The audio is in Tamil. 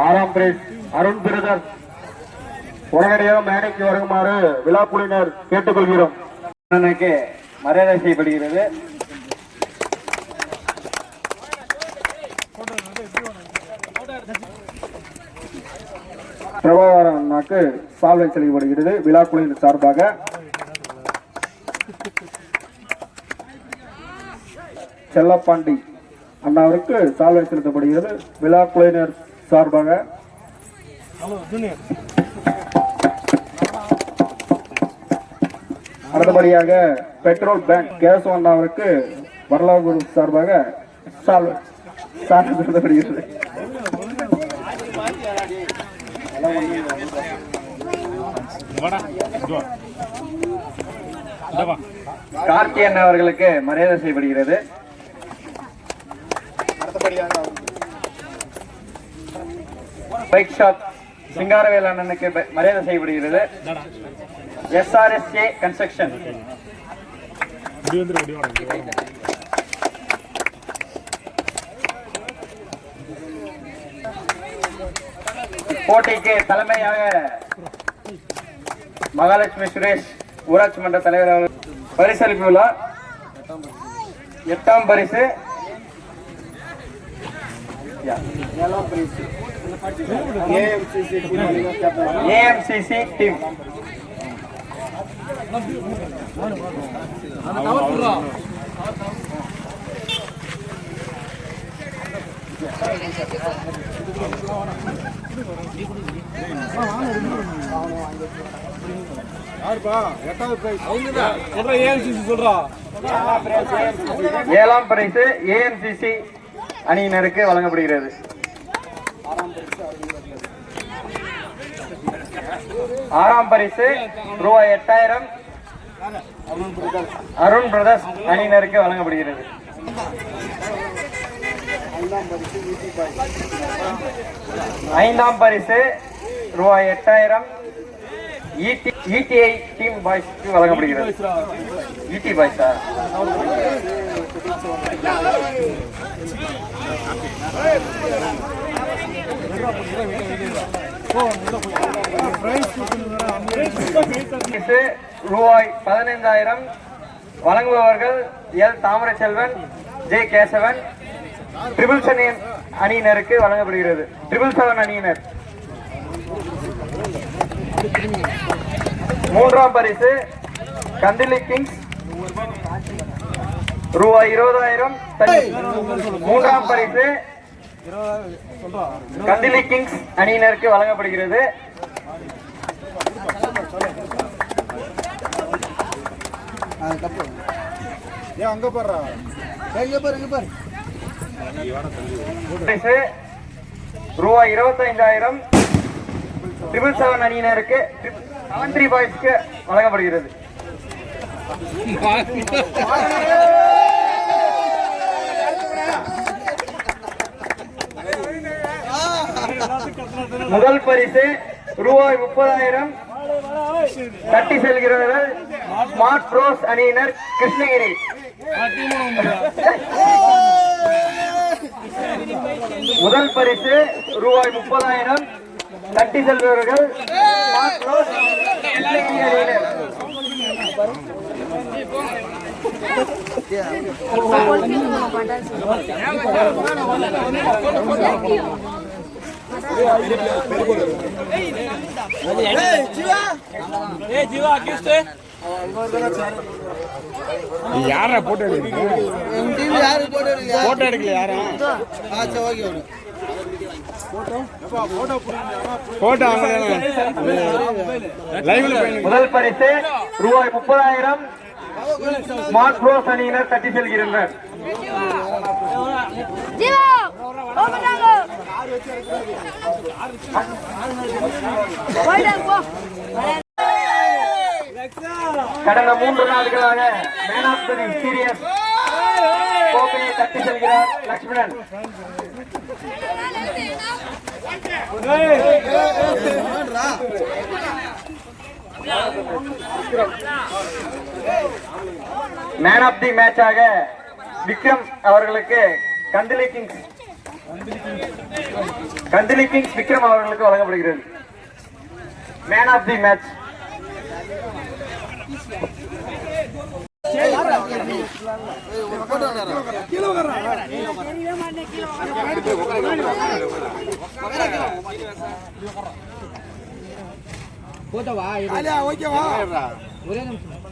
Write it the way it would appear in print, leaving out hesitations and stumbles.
ஆறாம் பிரைஸ் அருண் பிரதர் உடனடியாக மேடைக்கு வருமாறு விழா குழுவினர் கேட்டுக்கொள்கிறோம். மரியாதை செய்யப்படுகிறது. பிரபாகரன் அண்ணாக்கு சால்வை செலுத்தப்படுகிறது விழா குழுவின் சார்பாக. செல்லப்பாண்டி அண்ணாவிற்கு சால்வை செலுத்தப்படுகிறது விழா குழுவினர் சார்பாக. அடுத்தபடியாக பெட்ரோல் பேங்க் கேசவ அண்ணாவிற்கு வரலாறு சார்பாக சால்வை செலுத்தப்படுகிறது. கார்த்தியன் அவர்களுக்கு மரியாதை செய்யப்படுகிறது. பைக் ஷாப் சிங்காரவேல் அண்ணனுக்கு மரியாதை செய்யப்படுகிறது. SRSA கன்ஸ்ட்ரக்ஷன் போட்டிக்கு தலைமையாக மகாலட்சுமி சுரேஷ் ஊராட்சி மன்ற தலைவர் அவர்கள் பரிசளிப்பு விழா 8ஆம் பரிசு AMCC டீம். ஏழாம் பரிசு AMCC அணியினருக்கு வழங்கப்படுகிறது. ஆறாம் பரிசு ரூபாய் 8000 அருண் பிரதர்ஸ் அணியினருக்கு வழங்கப்படுகிறது. ஐந்தாம் பரிசு ரூபாய் 8000 ETI டீம் பாய்ஸ்க்கு வழங்கப்படுகிறது. ET பாய்ஸா? ரூபாய் 15000 வழங்குபவர்கள் எல் தாமரச்செல்வன், ஜே கேசவன். 777 அணியினருக்கு வழங்கப்படுகிறது. 777 அணியினர். மூன்றாம் பரிசு கந்திலி கிங்ஸ் ரூபாய் 20000. மூன்றாம் பரிசு கந்திலி கிங்ஸ் அணியினருக்கு வழங்கப்படுகிறது. ரூபாய் 25000 777 அணியினருக்கு 73 பாய்ஸ்க்கு வழங்கப்படுகிறது. முதல் பரிசு ரூபாய் 30000 தட்டி செல்கிறவர்கள் ஸ்மார்ட் ப்ரோஸ் அணியினர் கிருஷ்ணகிரி. முதல் பரிசு ரூபாய் 30000 தட்டி செல்பவர்கள் ஸ்மார்ட் ப்ரோஸ் கிருஷ்ணகிரி அணியினர். யாரா போட்டோ எடுக்கல? முதல் பரிசு ரூபாய் 30000 ஸ்மார்ட் ப்ரோஸ் அணியினர் தட்டி செல்கின்றனர். கடந்த 3 நாட்களாக மேன் ஆஃப் தி சீரியஸ் கோப்பையை தட்டி செல்கிறார் லட்சுமணன். மேன் ஆஃப் தி மேட்சாக விக்ரம் அவர்களுக்கு கந்திலி கிங்ஸ் விக்ரம் அவர்களுக்கு வழங்கப்படுகிறது. Man of the match. ஒரே நிமிஷம்